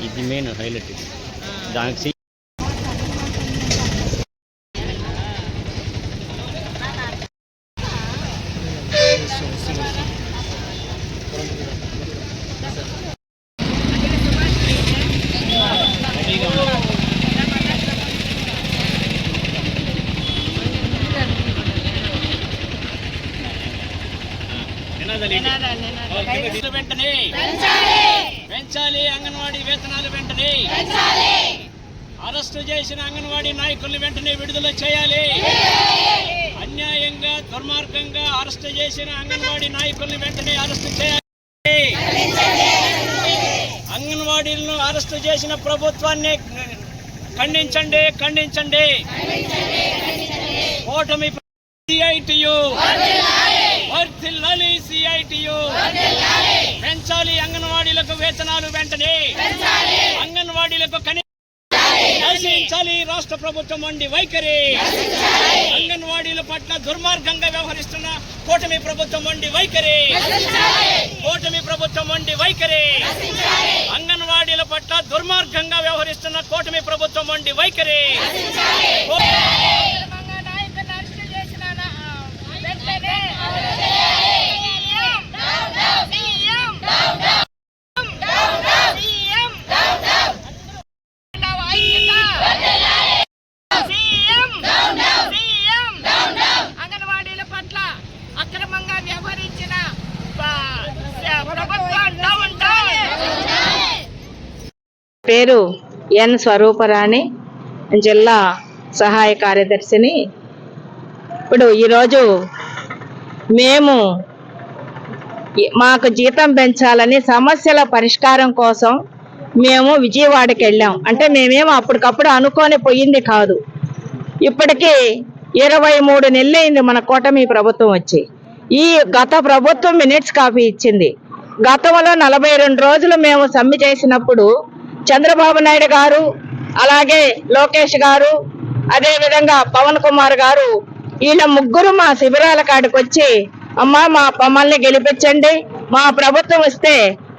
ఇది main highlight ఇది దానికి వెంటనే పెంచాలి, అంగన్వాడీ వేతనాలు వెంటనే అరెస్టు చేసిన అంగన్వాడీ నాయకుల్ని వెంటనే విడుదల చేయాలి. అన్యాయంగా దుర్మార్గంగా అరెస్టు చేసిన అంగన్వాడీ నాయకుల్ని వెంటనే అరెస్టు చేయాలి. అంగన్వాడీలను అరెస్టు చేసిన ప్రభుత్వాన్ని ఖండించండి, ఖండించండి. కూటమి సిఐటియు వర్ధిల్లాలి, సిఐటియు పెంచాలి, అంగన్వాడీలకు వేతనాలు వెంటనే, అంగన్వాడీలకు నశించాలి రాష్ట్ర ప్రభుత్వం వండి వైఖరి. అంగన్వాడీల పట్ల దుర్మార్గంగా వ్యవహరిస్తున్న కూటమి ప్రభుత్వం వండి వైఖరి, కూటమి ప్రభుత్వం వండి వైఖరి. అంగన్వాడీల పట్ల దుర్మార్గంగా వ్యవహరిస్తున్న కూటమి ప్రభుత్వం వండి వైఖరి. అంగన్వాడీల పట్ల అక్రమంగా వ్యవహరించిన పేరు ఎన్ స్వరూపరాణి, జిల్లా సహాయ కార్యదర్శిని. ఇప్పుడు ఈరోజు మేము మాకు జీతం పెంచాలని సమస్యల పరిష్కారం కోసం మేము విజయవాడకి వెళ్ళాం. అంటే మేమేమో అప్పటికప్పుడు అనుకొని పోయింది కాదు. ఇప్పటికీ 23 నెలలైంది మన కూటమి ప్రభుత్వం వచ్చి. ఈ గత ప్రభుత్వం మినిట్స్ కాపీ ఇచ్చింది. గతంలో 42 రోజులు మేము సమ్మె చేసినప్పుడు చంద్రబాబు నాయుడు గారు, అలాగే లోకేష్ గారు, అదేవిధంగా పవన్ కుమార్ గారు, వీళ్ళ ముగ్గురు మా శిబిరాల కాడికి వచ్చి, అమ్మా మమ్మల్ని గెలిపించండి, మా ప్రభుత్వం వస్తే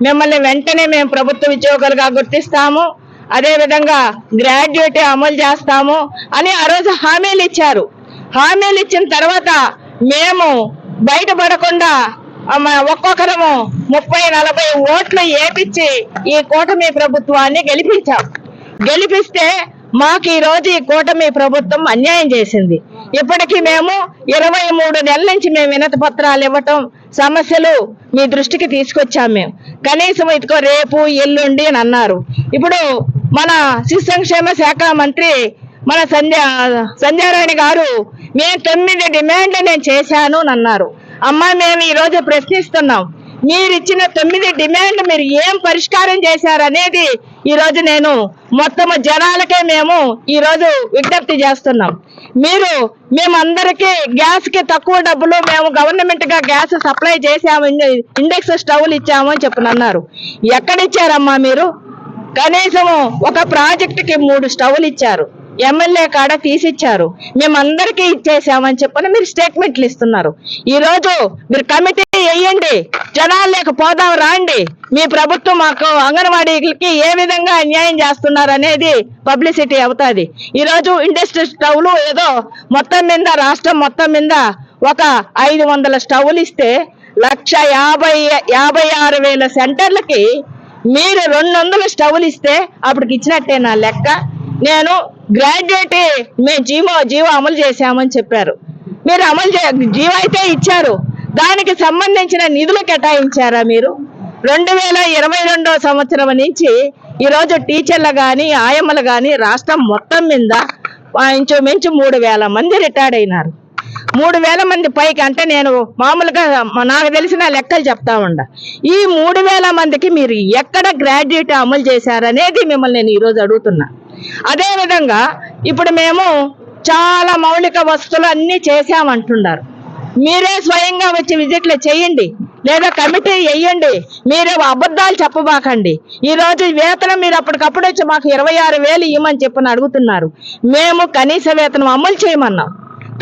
మిమ్మల్ని వెంటనే మేము ప్రభుత్వ ఉద్యోగులుగా గుర్తిస్తాము, అదేవిధంగా గ్రాడ్యుయేట్ అమలు చేస్తాము అని ఆ రోజు హామీలు ఇచ్చారు. హామీలు ఇచ్చిన తర్వాత మేము బయటపడకుండా ఒక్కొక్కరము 30-40 ఓట్లు ఏపిచ్చి ఈ కూటమి ప్రభుత్వాన్ని గెలిపించాం. గెలిపిస్తే మాకు ఈ రోజు ఈ కూటమి ప్రభుత్వం అన్యాయం చేసింది. ఇప్పటికీ మేము 23 నెలల నుంచి మేము వినతి పత్రాలు ఇవ్వటం, సమస్యలు మీ దృష్టికి తీసుకొచ్చాం. మేము కనీసం ఇదిగో రేపు ఎల్లుండి అని అన్నారు. ఇప్పుడు మన శిశు సంక్షేమ శాఖ మంత్రి మన సంధ్యారాణి గారు మేము 9 డిమాండ్లు నేను చేశాను అని అన్నారు. అమ్మా, మేము ఈ రోజు ప్రశ్నిస్తున్నాం, మీరు ఇచ్చిన 9 డిమాండ్లు మీరు ఏం పరిష్కారం చేశారనేది ఈ రోజు నేను మొత్తం జనాలకే మేము ఈ రోజు విజ్ఞప్తి చేస్తున్నాం. మేమందరికీ గ్యాస్ కి తక్కువ డబ్బులు మేము గవర్నమెంట్ గా గ్యాస్ సప్లై చేసాము, ఇండెక్స్ స్టవ్లు ఇచ్చాము అని చెప్పనన్నారు. ఎక్కడిచ్చారమ్మా మీరు? కనీసము ఒక ప్రాజెక్టుకి 3 స్టవ్లు ఇచ్చారు, ఎమ్మెల్యే కాడ తీసిచ్చారు, మేమందరికీ ఇచ్చేసామని చెప్పని మీరు స్టేట్మెంట్లు ఇస్తున్నారు. ఈ రోజు మీరు కమిటీ వేయండి, జనాల్లోకి పోదాం రండి, మీ ప్రభుత్వం మాకు అంగన్వాడీలకి ఏ విధంగా అన్యాయం చేస్తున్నారు అనేది పబ్లిసిటీ అవుతుంది. ఈ రోజు ఇండస్ట్రీ స్టవ్లు ఏదో మొత్తం మీద రాష్ట్రం మొత్తం మీద ఒక 500 స్టవ్లు ఇస్తే 1,56,000 సెంటర్లకి మీరు 200 స్టవ్లు ఇస్తే అప్పటికి ఇచ్చినట్టే నా లెక్క. నేను గ్రాడ్యుయేట్ మేము జీవో అమలు చేశామని చెప్పారు. మీరు జీవో అయితే ఇచ్చారు, దానికి సంబంధించిన నిధులు కేటాయించారా మీరు? 2022 సంవత్సరం నుంచి ఈరోజు టీచర్లు కానీ ఆయమ్మలు కానీ రాష్ట్రం మొత్తం మీద ఇంచుమించు 3,000 మంది రిటైర్డ్ అయినారు. 3,000 మంది పైకి. అంటే నేను మామూలుగా నాకు తెలిసిన లెక్కలు చెప్తా ఉండ. ఈ 3,000 మందికి మీరు ఎక్కడ గ్రాడ్యుయేట్ అమలు చేశారనేది మిమ్మల్ని నేను ఈరోజు అడుగుతున్నా. అదేవిధంగా ఇప్పుడు మేము చాలా మౌలిక వసతులు అన్నీ చేశామంటున్నారు. మీరే స్వయంగా వచ్చి విజిట్లు చేయండి, లేదా కమిటీ వేయండి. మీరు అబద్ధాలు చెప్పబాకండి. ఈ రోజు వేతనం మీరు అప్పటికప్పుడు వచ్చి మాకు 26,000 ఇవ్వమని చెప్పని అడుగుతున్నారు. మేము కనీస వేతనం అమలు చేయమన్నాం.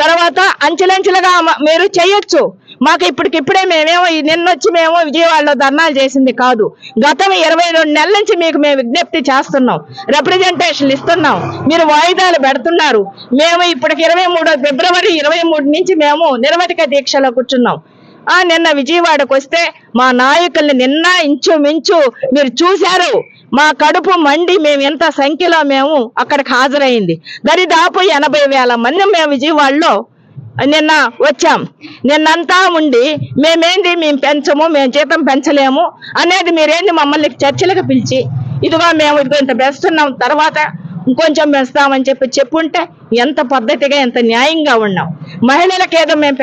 తర్వాత అంచెలంచెలుగా మీరు చేయొచ్చు. మాకు ఇప్పటికిప్పుడే మేమేమో నిన్నొచ్చి మేము విజయవాడలో ధర్నాలు చేసింది కాదు. గతం 22 నెలల నుంచి మీకు మేము విజ్ఞప్తి చేస్తున్నాం, రిప్రజెంటేషన్లు ఇస్తున్నాం, మీరు వాయిదాలు పెడుతున్నారు. మేము ఇప్పటికి 23 ఫిబ్రవరి 23 నుంచి మేము నిరవధిక దీక్షలో కూర్చున్నాం. నిన్న విజయవాడకు వస్తే మా నాయకుల్ని నిన్న ఇంచుమించు మీరు చూశారు. మా కడుపు మండి మేము ఎంత సంఖ్యలో మేము అక్కడికి హాజరైంది. దరిదాపు 80,000 మంది మేము విజయవాడలో నిన్న వచ్చాం. నిన్నంతా ఉండి మేము పెంచము, మేము జీతం పెంచలేము అనేది మీరేంది మమ్మల్ని చర్చలకు పిలిచి ఇదిగో మేము ఇంత పెంచుతున్నాం, తర్వాత ఇంకొంచెం పెంచుతామని చెప్పుంటే ఎంత పద్ధతిగా ఎంత న్యాయంగా ఉన్నాం. మహిళలకు ఏదో మేము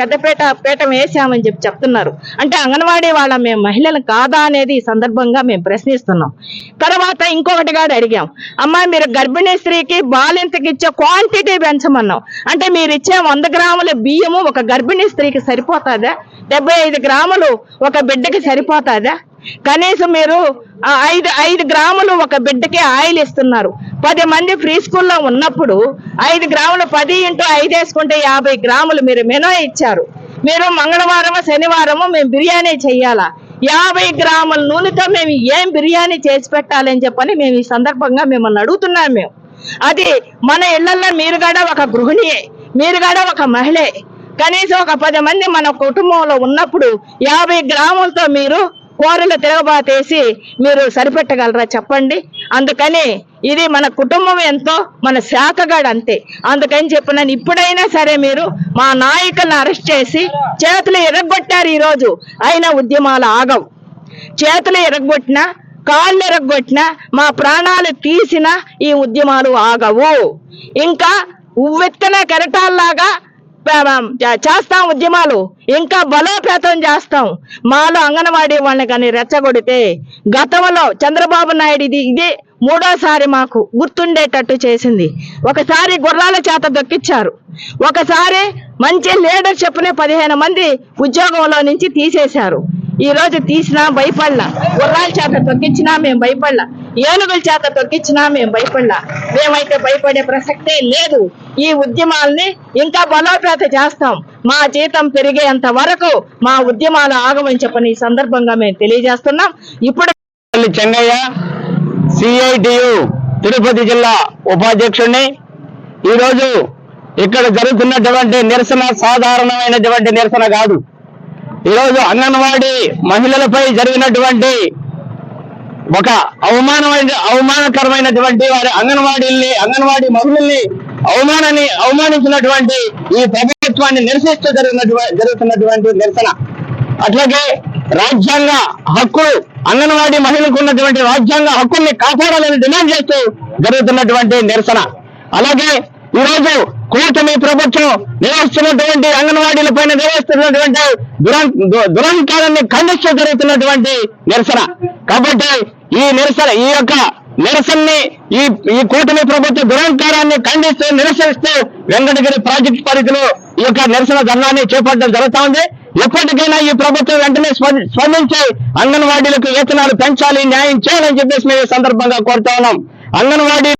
పీఠం వేసామని చెప్తున్నారు. అంటే అంగన్వాడీ వాళ్ళ మేము మహిళలు కాదా అనేది ఈ సందర్భంగా మేము ప్రశ్నిస్తున్నాం. తర్వాత ఇంకొకటి కూడా అడిగాం, అమ్మా మీరు గర్భిణీ స్త్రీకి బాలింతకి ఇచ్చే క్వాంటిటీ పెంచమన్నాం. అంటే మీరు ఇచ్చే 100 గ్రాముల బియ్యము ఒక గర్భిణీ స్త్రీకి సరిపోతుందా? 75 గ్రాములు ఒక బిడ్డకి సరిపోతుందా? కనీసం మీరు 5 గ్రాములు ఒక బిడ్డకి ఆయిల్ ఇస్తున్నారు. 10 మంది ఫ్రీ స్కూల్లో ఉన్నప్పుడు 5 గ్రాములు 10 × 5 వేసుకుంటే 50 గ్రాములు మీరు మెనూ ఇచ్చారు. మీరు మంగళవారం శనివారము మేము బిర్యానీ చెయ్యాలా? 50 గ్రాముల నూనెతో మేము ఏం బిర్యానీ చేసి పెట్టాలని చెప్పని మేము ఈ సందర్భంగా మిమ్మల్ని అడుగుతున్నాం. మేము అది మన ఇళ్లలో మీరు కూడా ఒక గృహిణియే, మీరు కూడా ఒక మహిళే. కనీసం ఒక 10 మంది మన కుటుంబంలో ఉన్నప్పుడు 50 గ్రాములతో మీరు కూరలు తిరగబాతేసి మీరు సరిపెట్టగలరా చెప్పండి? అందుకని ఇది మన కుటుంబం ఎంతో మన శాఖగాడు అంతే. అందుకని చెప్పినాను, ఇప్పుడైనా సరే మీరు మా నాయకులను అరెస్ట్ చేసి చేతులు ఎరగొట్టారు ఈరోజు, అయినా ఉద్యమాలు ఆగవు. చేతులు ఎరగొట్టినా కాళ్ళు ఎరగొట్టినా మా ప్రాణాలు తీసినా ఈ ఉద్యమాలు ఆగవు. ఇంకా ఉవ్వెత్తిన కెరటాల్లాగా చేస్తాం ఉద్యమాలు, ఇంకా బలోపేతం చేస్తాం. మాలో అంగన్వాడీ వాళ్ళని కానీ రెచ్చగొడితే గతంలో చంద్రబాబు నాయుడు ఇది 3వ మాకు గుర్తుండేటట్టు చేసింది. ఒకసారి గుర్రాల చేత దొక్కిచ్చారు, ఒకసారి మంచి లీడర్షిప్ని 15 మంది ఉద్యోగంలో నుంచి తీసేశారు. ఈ రోజు తీసినా భయపడలా, గుర్రాల చేత తొక్కించినా మేము భయపడలా, ఏనుగుల చేత తొక్కించినా మేము భయపడలా. మేమైతే భయపడే ప్రసక్తే లేదు. ఈ ఉద్యమాల్ని ఇంకా బలోపేతం చేస్తాం. మా జీతం పెరిగేంత వరకు మా ఉద్యమాలు ఆగమని చెప్పని ఈ సందర్భంగా మేము తెలియజేస్తున్నాం. ఇప్పుడు చెన్నయ్య సిఐటియు తిరుపతి జిల్లా ఉపాధ్యక్షుడిని. ఈరోజు ఇక్కడ జరుగుతున్నటువంటి నిరసన సాధారణమైనటువంటి నిరసన కాదు. ఈరోజు అంగన్వాడీ మహిళలపై జరిగినటువంటి ఒక అవమానకరమైనటువంటి వారి అంగన్వాడీ మహిళల్ని అవమానించినటువంటి ఈ ప్రభుత్వాన్ని నిరసిస్తూ జరుగుతున్నటువంటి నిరసన. అట్లాగే రాజ్యాంగ హక్కులు, అంగన్వాడీ మహిళలకు ఉన్నటువంటి రాజ్యాంగ హక్కుల్ని కాపాడాలని డిమాండ్ చేస్తూ జరుగుతున్నటువంటి నిరసన. అలాగే ఈరోజు కూటమి ప్రభుత్వం నిర్వహిస్తున్నటువంటి అంగన్వాడీల పైన నిర్వహిస్తున్నటువంటి దురంకారాన్ని ఖండిస్తూ జరుగుతున్నటువంటి నిరసన. కాబట్టి ఈ యొక్క నిరసనని ఈ కూటమి ప్రభుత్వ దురంకారాన్ని ఖండిస్తూ నిరసిస్తూ వెంకటగిరి ప్రాజెక్టు పరిధిలో ఈ యొక్క నిరసన ధర్నాన్ని చేపట్టడం జరుగుతా ఉంది. ఎప్పటికైనా ఈ ప్రభుత్వం వెంటనే స్పందించి అంగన్వాడీలకు వేతనాలు పెంచాలి, న్యాయం చేయాలని చెప్పేసి మేము ఈ సందర్భంగా కోరుతా ఉన్నాం. అంగన్వాడీ